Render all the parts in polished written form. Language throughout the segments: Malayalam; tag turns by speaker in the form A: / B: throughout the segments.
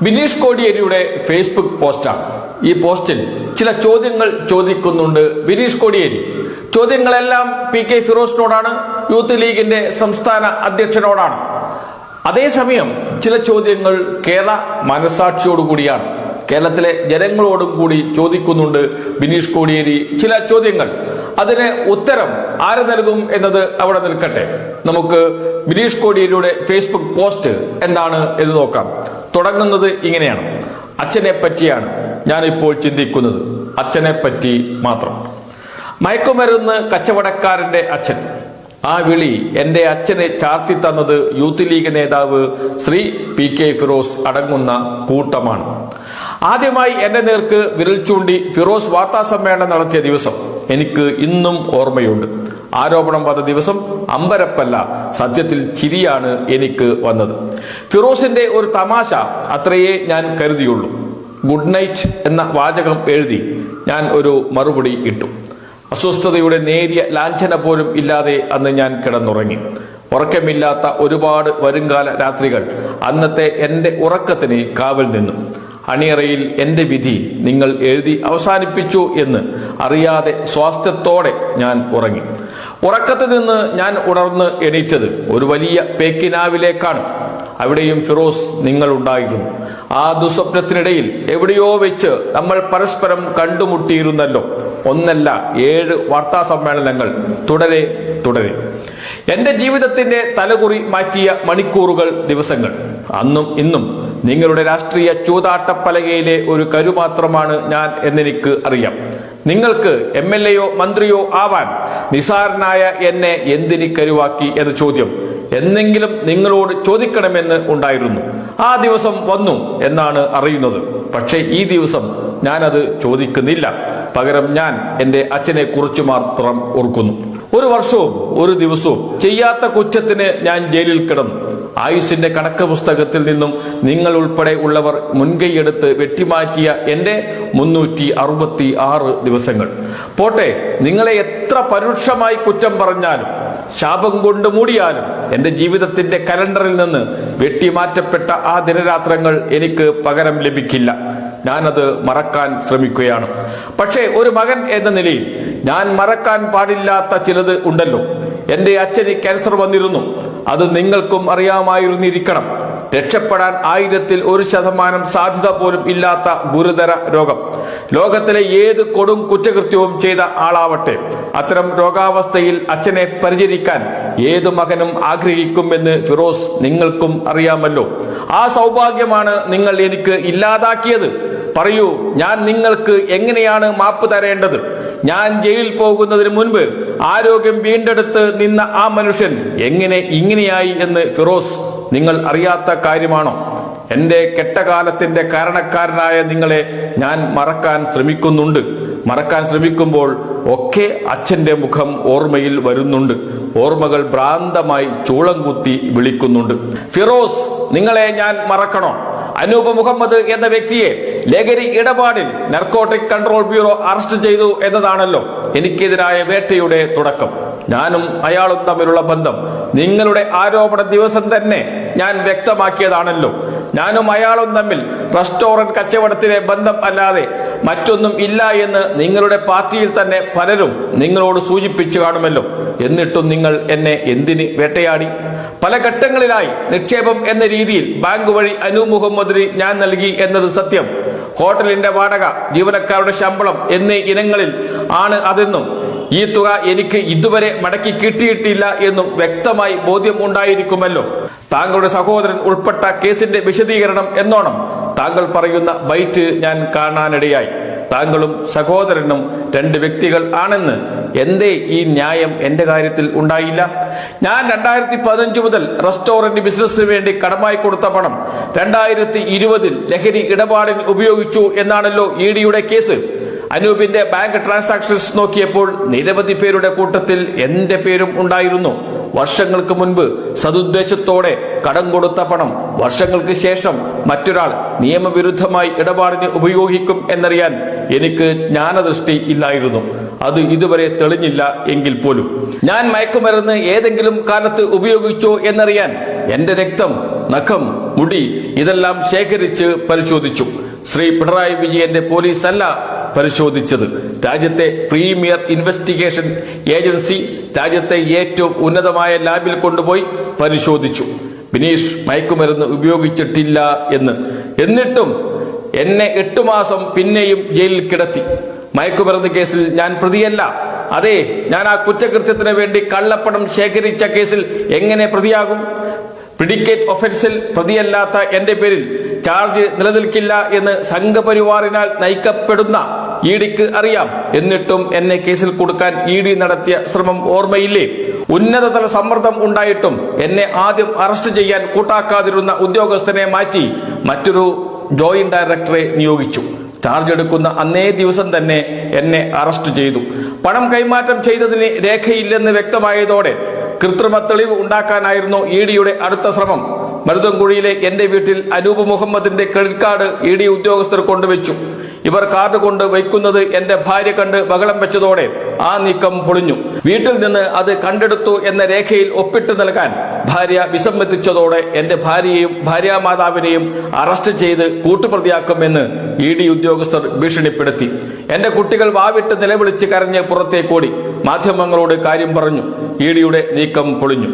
A: ബിനീഷ് കോടിയേരിയുടെ ഫേസ്ബുക്ക് പോസ്റ്റാണ്. ഈ പോസ്റ്റിൽ ചില ചോദ്യങ്ങൾ ചോദിക്കുന്നുണ്ട് ബിനീഷ് കോടിയേരി. ചോദ്യങ്ങളെല്ലാം PK ഫിറോസിനോടാണ്, യൂത്ത് ലീഗിന്റെ സംസ്ഥാന അധ്യക്ഷനോടാണ്. അതേസമയം ചില ചോദ്യങ്ങൾ കേരള മനസാക്ഷിയോടുകൂടിയാണ്. കേരളത്തിലെ ജനങ്ങളോടും കൂടി ചോദിക്കുന്നുണ്ട് ബിനീഷ് കോടിയേരി ചില ചോദ്യങ്ങൾ. അതിന് ഉത്തരം ആര് നൽകും എന്നത് അവിടെ നിൽക്കട്ടെ. നമുക്ക് ബിനീഷ് കോടിയേരിയുടെ ഫേസ്ബുക്ക് പോസ്റ്റ് എന്താണ് എന്ന് നോക്കാം. തുടങ്ങുന്നത് ഇങ്ങനെയാണ്: അച്ഛനെ പറ്റിയാണ് ഞാനിപ്പോൾ ചിന്തിക്കുന്നത്, അച്ഛനെ പറ്റി മാത്രം. മയക്കുമരുന്ന് കച്ചവടക്കാരന്റെ അച്ഛൻ. ആ വിളി എന്റെ അച്ഛനെ ചാർത്തി തന്നത് യൂത്ത് ലീഗ് നേതാവ് ശ്രീ PK ഫിറോസ് അടങ്ങുന്ന കൂട്ടമാണ്. ആദ്യമായി എന്റെ നേർക്ക് വിരൽ ചൂണ്ടി ഫിറോസ് വാർത്താ സമ്മേളനം നടത്തിയ ദിവസം എനിക്ക് ഇന്നും ഓർമ്മയുണ്ട്. ആരോപണം വന്ന ദിവസം അമ്പരപ്പല്ല, സത്യത്തിൽ ചിരിയാണ് എനിക്ക് വന്നത്. ഫിറോസിന്റെ ഒരു തമാശ അത്രയേ ഞാൻ കരുതിയുള്ളൂ. ഗുഡ് നൈറ്റ് എന്ന വാചകം എഴുതി ഞാൻ ഒരു മറുപടി ഇട്ടു. അസ്വസ്ഥതയുടെ നേരിയ ലാഞ്ചന പോലും ഇല്ലാതെ അന്ന് ഞാൻ കിടന്നുറങ്ങി. ഉറക്കമില്ലാത്ത ഒരുപാട് വരുംകാല രാത്രികൾ അന്നത്തെ എന്റെ ഉറക്കത്തിന് കാവൽ നിന്നു. അണിയറയിൽ എന്റെ വിധി നിങ്ങൾ എഴുതി അവസാനിപ്പിച്ചു എന്ന് അറിയാതെ സ്വാസ്ഥ്യത്തോടെ ഞാൻ ഉറങ്ങി. ഉറക്കത്തിൽ നിന്ന് ഞാൻ ഉണർന്ന് എണീറ്റത് ഒരു വലിയ പേക്കിനാവിലേക്കാണ്. അവിടെയും ഫിറോസ് നിങ്ങൾ ഉണ്ടായിരുന്നു. ആ ദുസ്വപ്നത്തിനിടയിൽ എവിടെയോ വെച്ച് നമ്മൾ പരസ്പരം കണ്ടുമുട്ടിയിരുന്നല്ലോ. ഒന്നല്ല 7 വാർത്താ സമ്മേളനങ്ങൾ തുടരെ തുടരെ. എന്റെ ജീവിതത്തിന്റെ തലകുറി മാറ്റിയ മണിക്കൂറുകൾ, ദിവസങ്ങൾ. അന്നും ഇന്നും നിങ്ങളുടെ രാഷ്ട്രീയ ചൂതാട്ടപ്പലകയിലെ ഒരു കരു മാത്രമാണ് ഞാൻ എന്നെനിക്ക് അറിയാം. നിങ്ങൾക്ക് MLA-യോ മന്ത്രിയോ ആവാൻ നിസാരനായ എന്നെ എന്തിന് കരുവാക്കി എന്ന ചോദ്യം എന്നെങ്കിലും നിങ്ങളോട് ചോദിക്കണമെന്ന് ഉണ്ടായിരുന്നു. ആ ദിവസം വന്നു എന്നാണ് അറിയുന്നത്. പക്ഷേ ഈ ദിവസം ഞാനത് ചോദിക്കുന്നില്ല. പകരം ഞാൻ എന്റെ അച്ഛനെ കുറിച്ച് മാത്രം ഓർക്കുന്നു. ഒരു വർഷവും ഒരു ദിവസവും ചെയ്യാത്ത കുറ്റത്തിന് ഞാൻ ജയിലിൽ കിടന്നു. ആയുസിന്റെ കണക്ക് പുസ്തകത്തിൽ നിന്നും നിങ്ങൾ ഉൾപ്പെടെ ഉള്ളവർ മുൻകൈയെടുത്ത് വെട്ടിമാറ്റിയ എന്റെ 366 ദിവസങ്ങൾ. പോട്ടെ, നിങ്ങളെ എത്ര പരുഷമായി കുറ്റം പറഞ്ഞാലും ശാപം കൊണ്ട് മൂടിയാലും എന്റെ ജീവിതത്തിന്റെ കലണ്ടറിൽ നിന്ന് വെട്ടിമാറ്റപ്പെട്ട ആ ദിനരാത്രങ്ങൾ എനിക്ക് പകരം ലഭിക്കില്ല. ഞാനത് മറക്കാൻ ശ്രമിക്കുകയാണ്. പക്ഷേ ഒരു മകൻ എന്ന നിലയിൽ ഞാൻ മറക്കാൻ പാടില്ലാത്ത ചിലത് ഉണ്ടല്ലോ. എന്റെ അച്ഛന് ക്യാൻസർ വന്നിരുന്നു. അത് നിങ്ങൾക്കും അറിയാമായിരുന്നിരിക്കണം. രക്ഷപ്പെടാൻ 1000% സാധ്യത പോലും ഇല്ലാത്ത ഗുരുതര രോഗം. ലോകത്തിലെ ഏത് കൊടും കുറ്റകൃത്യവും ചെയ്ത ആളാവട്ടെ, അത്തരം രോഗാവസ്ഥയിൽ അച്ഛനെ പരിചരിക്കാൻ ഏതു മകനും ആഗ്രഹിക്കുമെന്ന് ഫിറോസ് നിങ്ങൾക്കും അറിയാമല്ലോ. ആ സൗഭാഗ്യമാണ് നിങ്ങൾ എനിക്ക് ഇല്ലാതാക്കിയത്. പറയൂ, ഞാൻ നിങ്ങൾക്ക് എങ്ങനെയാണ് മാപ്പ് തരേണ്ടത്? ഞാൻ ജയിലിൽ പോകുന്നതിന് മുൻപ് ആരോഗ്യം വീണ്ടെടുത്ത് നിന്ന ആ മനുഷ്യൻ എങ്ങനെ ഇങ്ങനെയായി എന്ന് ഫിറോസ് നിങ്ങൾ അറിയാത്ത കാര്യമാണോ? എന്റെ കെട്ടകാലത്തിന്റെ കാരണക്കാരനായ നിങ്ങളെ ഞാൻ മറക്കാൻ ശ്രമിക്കുന്നുണ്ട്. മറക്കാൻ ശ്രമിക്കുമ്പോൾ ഒക്കെ അച്ഛന്റെ മുഖം ഓർമ്മയിൽ വരുന്നുണ്ട്. ഓർമ്മകൾ ഭ്രാന്തമായി ചൂളം കുത്തി വിളിക്കുന്നുണ്ട്. ഫിറോസ്, നിങ്ങളെ ഞാൻ മറക്കണോ? അനൂപ് മുഹമ്മദ് എന്ന വ്യക്തിയെ ലഹരി ഇടപാടിൽ നർക്കോട്ടിക് കൺട്രോൾ ബ്യൂറോ അറസ്റ്റ് ചെയ്തു എന്നതാണല്ലോ എനിക്കെതിരായ വേട്ടയുടെ തുടക്കം. ഞാനും അയാളും തമ്മിലുള്ള ബന്ധം നിങ്ങളുടെ ആരോപണ ദിവസം തന്നെ ഞാൻ വ്യക്തമാക്കിയതാണല്ലോ. ഞാനും അയാളും തമ്മിൽ റെസ്റ്റോറന്റ് കച്ചവടത്തിലെ ബന്ധം അല്ലാതെ മറ്റൊന്നും ഇല്ല എന്ന് നിങ്ങളുടെ പാർട്ടിയിൽ തന്നെ പലരും നിങ്ങളോട് സൂചിപ്പിച്ചു കാണുമല്ലോ. എന്നിട്ടും നിങ്ങൾ എന്നെ എന്തിന് വേട്ടയാടി? പല ഘട്ടങ്ങളിലായി നിക്ഷേപം എന്ന രീതിയിൽ ബാങ്ക് വഴി അനൂപ് മുഹമ്മദിന് ഞാൻ നൽകി എന്നത് സത്യം. ഹോട്ടലിന്റെ വാടക, ജീവനക്കാരുടെ ശമ്പളം എന്നീ ഇനങ്ങളിൽ ആണ് അതെന്നും ഈ തുക എനിക്ക് ഇതുവരെ മടക്കി കിട്ടിയിട്ടില്ല എന്നും വ്യക്തമായി ബോധ്യം ഉണ്ടായിരിക്കുമല്ലോ. താങ്കളുടെ സഹോദരൻ ഉൾപ്പെട്ട കേസിന്റെ വിശദീകരണം എന്നോണം താങ്കൾ പറയുന്ന ബൈറ്റ് ഞാൻ കാണാനിടയായി. താങ്കളും സഹോദരനും 2 വ്യക്തികൾ ആണെന്ന് എന്തേ ഈ ന്യായം എന്റെ കാര്യത്തിൽ ഉണ്ടായില്ല? ഞാൻ 2015 മുതൽ റെസ്റ്റോറന്റ് ബിസിനസിന് വേണ്ടി കടമായി കൊടുത്ത പണം 2020 ലഹരി ഇടപാടിന് ഉപയോഗിച്ചു എന്നാണല്ലോ EDയുടെ കേസ്. അനൂപിന്റെ ബാങ്ക് ട്രാൻസാക്ഷൻസ് നോക്കിയപ്പോൾ നിരവധി പേരുടെ കൂട്ടത്തിൽ എന്റെ പേരും ഉണ്ടായിരുന്നു. വർഷങ്ങൾക്ക് മുൻപ് സതുദ്ദേശത്തോടെ കടം കൊടുത്ത പണം വർഷങ്ങൾക്ക് ശേഷം മറ്റൊരാൾ നിയമവിരുദ്ധമായി ഇടപാടിന് ഉപയോഗിക്കും എന്നറിയാൻ എനിക്ക് ജ്ഞാനദൃഷ്ടി ഇല്ലായിരുന്നു. അത് ഇതുവരെ തെളിഞ്ഞില്ല എങ്കിൽ പോലും ഞാൻ മയക്കുമരുന്ന് ഏതെങ്കിലും കാലത്ത് ഉപയോഗിച്ചോ എന്നറിയാൻ എന്റെ രക്തം നഖം, മുടി ഇതെല്ലാം ശേഖരിച്ച് പരിശോധിച്ചു. ശ്രീ പിണറായി വിജയന്റെ പോലീസ് അല്ല പരിശോധിച്ചത്. രാജ്യത്തെ പ്രീമിയർ ഇൻവെസ്റ്റിഗേഷൻ ഏജൻസി രാജ്യത്തെ ഏറ്റവും ഉന്നതമായ ലാബിൽ കൊണ്ടുപോയി പരിശോധിച്ചു. ബിനീഷ് മയക്കുമരുന്ന് ഉപയോഗിച്ചിട്ടില്ല എന്ന്. എന്നിട്ടും എന്നെ 8 മാസം പിന്നെയും ജയിലിൽ കിടത്തി. മയക്കുമരുന്ന് കേസിൽ ഞാൻ പ്രതിയല്ല. അതെ, ഞാൻ ആ കുറ്റകൃത്യത്തിന് വേണ്ടി കള്ളപ്പണം ശേഖരിച്ച കേസിൽ എങ്ങനെ പ്രതിയാകും? പ്രിഡിക്കേറ്റ് ഒഫൻസിൽ പ്രതിയല്ലാത്ത എന്റെ പേരിൽ ചാർജ് നിലനിൽക്കില്ല എന്ന് സംഘപരിവാറിനാൽ നയിക്കപ്പെടുന്ന ഇഡിക്ക് അറിയാം. എന്നിട്ടും എന്നെ കേസിൽ കൊടുക്കാൻ ഇഡി നടത്തിയ ശ്രമം ഓർമ്മയില്ലേ? ഉന്നതതല സമ്മർദ്ദം ഉണ്ടായിട്ടും എന്നെ ആദ്യം അറസ്റ്റ് ചെയ്യാൻ കൂട്ടാക്കാതിരുന്ന ഉദ്യോഗസ്ഥനെ മാറ്റി മറ്റൊരു ജോയിന്റ് ഡയറക്ടറെ നിയോഗിച്ചു. ചാർജ് എടുക്കുന്ന അന്നേ ദിവസം തന്നെ എന്നെ അറസ്റ്റ് ചെയ്തു. പണം കൈമാറ്റം ചെയ്തതിന് രേഖയില്ലെന്ന് വ്യക്തമായതോടെ കൃത്രിമ തെളിവ് ഉണ്ടാക്കാനായിരുന്നു ഇഡിയുടെ അടുത്ത ശ്രമം. മരുതൻകുഴിയിലെ എന്റെ വീട്ടിൽ അനൂപ് മുഹമ്മദിന്റെ ക്രെഡിറ്റ് കാർഡ് ഇഡി ഉദ്യോഗസ്ഥർ കൊണ്ടുവച്ചു. ഇവർ കാർഡ് കൊണ്ട് വയ്ക്കുന്നത് എന്റെ ഭാര്യ കണ്ട് ബഹളം വെച്ചതോടെ ആ നീക്കം പൊളിഞ്ഞു. വീട്ടിൽ നിന്ന് അത് കണ്ടെടുത്തു എന്ന രേഖയിൽ ഒപ്പിട്ട് നൽകാൻ ഭാര്യ വിസമ്മതിച്ചതോടെ എന്റെ ഭാര്യയെയും ഭാര്യാമാതാവിനെയും അറസ്റ്റ് ചെയ്ത് കൂട്ടുപ്രതിയാക്കുമെന്ന് ഇഡി ഉദ്യോഗസ്ഥർ ഭീഷണിപ്പെടുത്തി. എന്റെ കുട്ടികൾ വാവിട്ട് നിലവിളിച്ച് കരഞ്ഞ് പുറത്തേക്കോടി. മാധ്യമങ്ങളോട് കാര്യം പറഞ്ഞു. ഇഡിയുടെ നീക്കം പൊളിഞ്ഞു.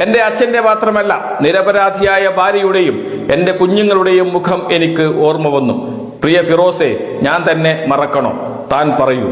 A: എന്റെ അച്ഛന്റെ മാത്രമല്ല, നിരപരാധിയായ ഭാര്യയുടെയും എന്റെ കുഞ്ഞുങ്ങളുടെയും മുഖം എനിക്ക് ഓർമ്മ വന്നു. പ്രിയ ഫിറോസെ, ഞാൻ തന്നെ മറക്കണോ? താൻ പറയൂ.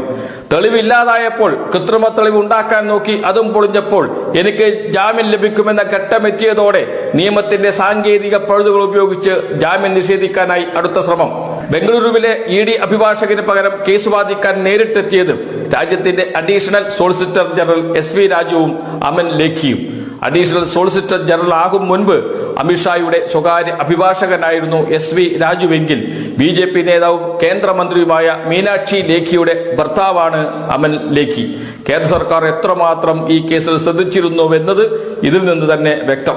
A: തെളിവില്ലാതായപ്പോൾ കൃത്രിമ തെളിവ് ഉണ്ടാക്കാൻ നോക്കി, അതും പൊളിഞ്ഞപ്പോൾ എനിക്ക് ജാമ്യം ലഭിക്കുമെന്ന ഘട്ടമെത്തിയതോടെ നിയമത്തിന്റെ സാങ്കേതിക പഴുതുകൾ ഉപയോഗിച്ച് ജാമ്യം നിഷേധിക്കാനായി അടുത്ത ശ്രമം. ബംഗളൂരുവിലെ ഇഡി അഭിഭാഷകന് പകരം കേസ് വാദിക്കാൻ നേരിട്ടെത്തിയത് രാജ്യത്തിന്റെ അഡീഷണൽ സോളിസിറ്റർ ജനറൽ SV രാജുവും അമൻ ലേഖിയും. അഡീഷണൽ സോളിസിറ്റർ ജനറൽ ആകും മുൻപ് അമിത്ഷായുടെ സ്വകാര്യ അഭിഭാഷകനായിരുന്നു SV രാജുവെങ്കിൽ BJP നേതാവും കേന്ദ്രമന്ത്രിയുമായ മീനാക്ഷി ലേഖിയുടെ ഭർത്താവാണ് അമൻ ലേഖി. കേന്ദ്ര സർക്കാർ എത്രമാത്രം ഈ കേസിൽ ശ്രദ്ധിച്ചിരുന്നുവെന്നത് ഇതിൽ നിന്ന് തന്നെ വ്യക്തം.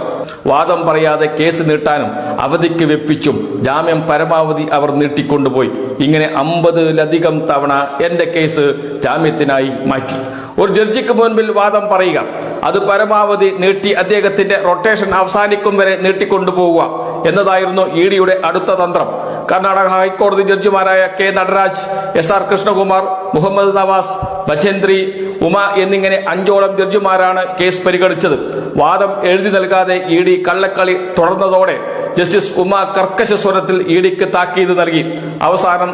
A: വാദം പറയാതെ കേസ് നീട്ടാനും അവധിക്ക് വെപ്പിച്ചും ജാമ്യം പരമാവധി അവർ നീട്ടിക്കൊണ്ടുപോയി. ഇങ്ങനെ 50-ലധികം തവണ എന്റെ കേസ് ജാമ്യത്തിനായി മാറ്റി. ഒരു ജഡ്ജിക്ക് മുൻപിൽ വാദം പറയുക, അത് പരമാവധി നീട്ടി അദ്ദേഹത്തിന്റെ റൊട്ടേഷൻ അവസാനിക്കും വരെ നീട്ടിക്കൊണ്ടുപോവുക എന്നതായിരുന്നു ഇഡിയുടെ അടുത്ത തന്ത്രം. കർണാടക ഹൈക്കോടതി ജഡ്ജിമാരായ K നടരാജ്, SR കൃഷ്ണകുമാർ, മുഹമ്മദ് നവാസ്, ഭജേന്ദ്രി, ഉമ എന്നിങ്ങനെ 5ഓളം ജഡ്ജിമാരാണ് കേസ് പരിഗണിച്ചത്. വാദം എഴുതി നൽകാതെ ഇഡി കള്ളക്കളി തുടർന്നതോടെ ജസ്റ്റിസ് ഉമ കർക്കശ സ്വരത്തിൽ ഇഡിക്ക് താക്കീത് നൽകി. അവസാനം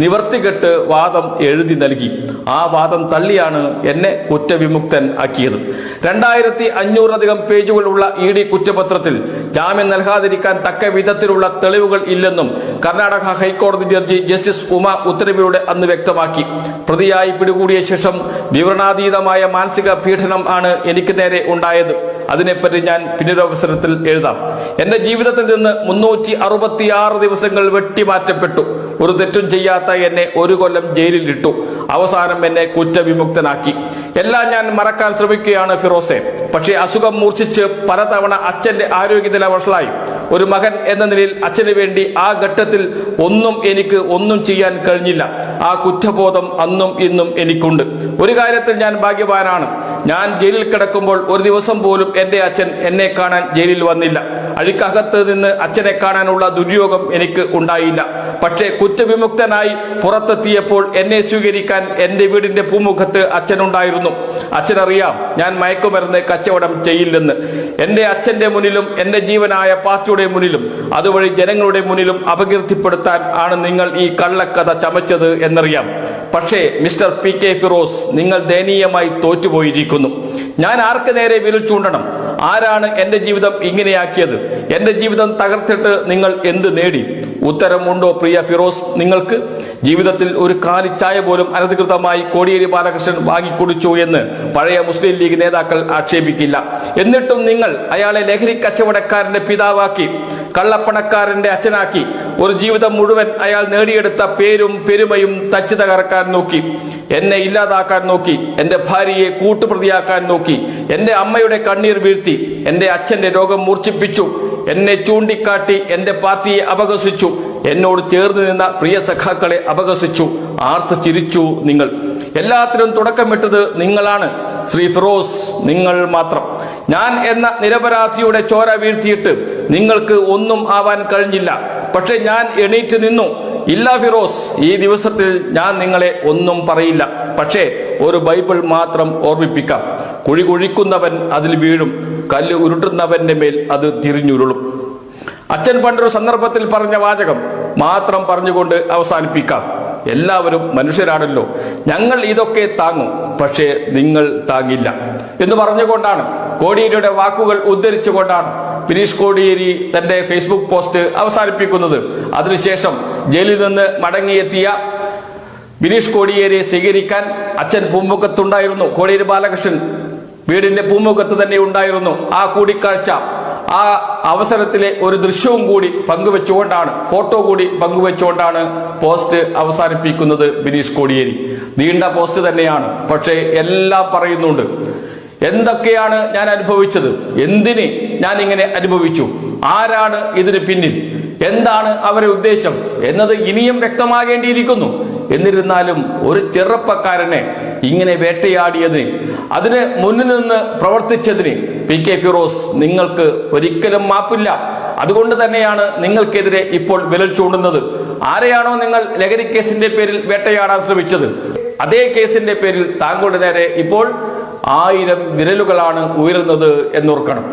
A: നിവർത്തികെട്ട് വാദം എഴുതി നൽകി. ആ വാദം തള്ളിയാണ് എന്നെ കുറ്റവിമുക്തൻ ആക്കിയത്. 2500-ലധികം പേജുകളുള്ള ഇഡി കുറ്റപത്രത്തിൽ ജാമ്യം നൽകാതിരിക്കാൻ തക്ക വിധത്തിലുള്ള തെളിവുകൾ ഇല്ലെന്നും കർണാടക ഹൈക്കോടതി ജഡ്ജി ജസ്റ്റിസ് ഉമ ഉത്തരവിലൂടെ അന്ന് വ്യക്തമാക്കി. പ്രതിയായി പിടികൂടിയ ശേഷം വിവരണാതീതമായ മാനസിക പീഡനം ആണ് എനിക്ക് നേരെ ഉണ്ടായത്. അതിനെപ്പറ്റി ഞാൻ പിന്നീടവസരത്തിൽ എഴുതാം. എന്റെ ജീവിതത്തിൽ നിന്ന് 366 ദിവസങ്ങൾ വെട്ടിമാറ്റപ്പെട്ടു. ഒരു തെറ്റും ചെയ്യാത്ത എന്നെ 1 കൊല്ലം ജയിലിൽ ഇട്ടു. അവസാനം എന്നെ കുറ്റവിമുക്തനാക്കി. എല്ലാം ഞാൻ മറക്കാൻ ശ്രമിക്കുകയാണ് ഫിറോസെ. പക്ഷേ അസുഖം മൂർച്ഛിച്ച് പലതവണ അച്ഛന്റെ ആരോഗ്യനില വഷളായി. ഒരു മകൻ എന്ന നിലയിൽ അച്ഛന് വേണ്ടി ആ ഘട്ടത്തിൽ എനിക്ക് ഒന്നും ചെയ്യാൻ കഴിഞ്ഞില്ല. ആ കുറ്റബോധം അന്നും ഇന്നും എനിക്കുണ്ട്. ഒരു കാര്യത്തിൽ ഞാൻ ഭാഗ്യവാനാണ്. ഞാൻ ജയിലിൽ കിടക്കുമ്പോൾ ഒരു ദിവസം പോലും എന്റെ അച്ഛൻ എന്നെ കാണാൻ ജയിലിൽ വന്നില്ല. അഴിക്കകത്ത് നിന്ന് അച്ഛനെ കാണാനുള്ള ദുര്യോഗം എനിക്ക് ഉണ്ടായില്ല. പക്ഷേ കുറ്റവിമുക്തനായി പുറത്തെത്തിയപ്പോൾ എന്നെ സ്വീകരിക്കാൻ എന്റെ വീടിന്റെ പൂമുഖത്ത് അച്ഛനുണ്ടായിരുന്നു. അച്ഛനറിയാം ഞാൻ മയക്കുമരുന്ന് കച്ചവടം ചെയ്യില്ലെന്ന്. എന്റെ അച്ഛന്റെ മുന്നിലും എന്റെ ജീവനായ പാർട്ടിയുടെ മുന്നിലും അതുവഴി ജനങ്ങളുടെ മുന്നിലും അപകീർത്തിപ്പെടുത്താൻ ആണ് നിങ്ങൾ ഈ കള്ളക്കഥ ചമച്ചത് എന്നറിയാം. പക്ഷേ മിസ്റ്റർ PK ഫിറോസ്, നിങ്ങൾ ദയനീയമായി തോറ്റുപോയിരിക്കുന്നു. ഞാൻ ആർക്ക് നേരെ വിരൽ ചൂണ്ടണം? ആരാണ് എന്റെ ജീവിതം ഇങ്ങനെയാക്കിയത്? എന്റെ ജീവിതം തകർത്തിട്ട് നിങ്ങൾ എന്ത് നേടി? ഉത്തരമുണ്ടോ പ്രിയ ഫിറോസ് നിങ്ങൾക്ക്? ജീവിതത്തിൽ ഒരു കാലിച്ചായ പോലും അനധികൃതമായി കോടിയേരി ബാലകൃഷ്ണൻ വാങ്ങിക്കുടിച്ചു എന്ന് പഴയ മുസ്ലിം ലീഗ് നേതാക്കൾ ആക്ഷേപിക്കില്ല. എന്നിട്ടും നിങ്ങൾ അയാളെ ലഹരി കച്ചവടക്കാരന്റെ പിതാവാക്കി, കള്ളപ്പണക്കാരന്റെ അച്ഛനാക്കി. ഒരു ജീവിതം മുഴുവൻ അയാൾ നേടിയെടുത്ത പേരും പെരുമയും തച്ചു തകർക്കാൻ നോക്കി. എന്നെ ഇല്ലാതാക്കാൻ നോക്കി. എന്റെ ഭാര്യയെ കൂട്ടുപ്രതിയാക്കാൻ നോക്കി. എന്റെ അമ്മയുടെ കണ്ണീർ വീഴ്ത്തി. എന്റെ അച്ഛന്റെ രോഗം മൂർച്ഛിപ്പിച്ചു. എന്നെ ചൂണ്ടിക്കാട്ടി എന്റെ പാർട്ടിയെ അപഹസിച്ചു. എന്നോട് ചേർന്ന് നിന്ന പ്രിയ സഖാക്കളെ അപഹസിച്ചു. ആർത്ത് ചിരിച്ചു നിങ്ങൾ. എല്ലാത്തിനും തുടക്കമിട്ടത് നിങ്ങളാണ് ശ്രീ ഫിറോസ്, നിങ്ങൾ മാത്രം. ഞാൻ എന്ന നിരപരാധിയുടെ ചോര വീഴ്ത്തിയിട്ട് നിങ്ങൾക്ക് ഒന്നും ആവാൻ കഴിഞ്ഞില്ല. പക്ഷെ ഞാൻ എണീറ്റ് നിന്നു. ഇല്ല ഫിറോസ്, ഈ ദിവസത്തിൽ ഞാൻ നിങ്ങളെ ഒന്നും പറയില്ല. പക്ഷേ ഒരു ബൈബിൾ മാത്രം ഓർമ്മിപ്പിക്കാം. കുഴി കുഴിക്കുന്നവൻ അതിൽ വീഴും, കല്ല് ഉരുട്ടുന്നവന്റെ മേൽ അത് തിരിഞ്ഞുരുളും. അച്ഛൻ പണ്ടൊരു സന്ദർഭത്തിൽ പറഞ്ഞ വാചകം മാത്രം പറഞ്ഞുകൊണ്ട് അവസാനിപ്പിക്കാം. എല്ലാവരും മനുഷ്യരാണല്ലോ, ഞങ്ങൾ ഇതൊക്കെ താങ്ങും, പക്ഷേ നിങ്ങൾ താങ്ങില്ല എന്ന് പറഞ്ഞുകൊണ്ടാണ്, കോടിയേരിയുടെ വാക്കുകൾ ഉദ്ധരിച്ചുകൊണ്ടാണ് ബിനീഷ് കോടിയേരി തന്റെ ഫേസ്ബുക്ക് പോസ്റ്റ് അവസാനിപ്പിക്കുന്നത്. അതിനുശേഷം ജയിലിൽ നിന്ന് മടങ്ങിയെത്തിയ ബിനീഷ് കോടിയേരിയെ സ്വീകരിക്കാൻ അച്ഛൻ പൂമുഖത്തുണ്ടായിരുന്നു. കോടിയേരി ബാലകൃഷ്ണൻ വീടിന്റെ പൂമുഖത്ത് തന്നെ ഉണ്ടായിരുന്നു. ആ കൂടിക്കാഴ്ച, ആ അവസരത്തിലെ ഒരു ദൃശ്യവും കൂടി പങ്കുവെച്ചുകൊണ്ടാണ്, ഫോട്ടോ കൂടി പങ്കുവെച്ചുകൊണ്ടാണ് പോസ്റ്റ് അവസാനിപ്പിക്കുന്നത് ബിനീഷ് കോടിയേരി. നീണ്ട പോസ്റ്റ് തന്നെയാണ്, പക്ഷേ എല്ലാം പറയുന്നുണ്ട്. എന്തൊക്കെയാണ് ഞാൻ അനുഭവിച്ചത്, എന്തിന് ഞാൻ ഇങ്ങനെ അനുഭവിച്ചു, ആരാണ് ഇതിന് പിന്നിൽ, എന്താണ് അവരുടെ ഉദ്ദേശം എന്നത് ഇനിയും വ്യക്തമാകേണ്ടിയിരിക്കുന്നു. എന്നിരുന്നാലും ഒരു ചെറുപ്പക്കാരനെ ഇങ്ങനെ വേട്ടയാടിയതിന്, അതിന് മുന്നിൽ നിന്ന് പ്രവർത്തിച്ചതിന് PK ഫിറോസ് നിങ്ങൾക്ക് ഒരിക്കലും മാപ്പില്ല. അതുകൊണ്ട് തന്നെയാണ് നിങ്ങൾക്കെതിരെ ഇപ്പോൾ വിരൽ ചൂണ്ടുന്നത്. ആരെയാണോ നിങ്ങൾ ലഹരി കേസിന്റെ പേരിൽ വേട്ടയാടാൻ ശ്രമിച്ചത്, അതേ കേസിന്റെ പേരിൽ താങ്കളുടെ നേരെ ഇപ്പോൾ 1000 വിരലുകളാണ് ഉയരുന്നത് എന്നോർക്കണം.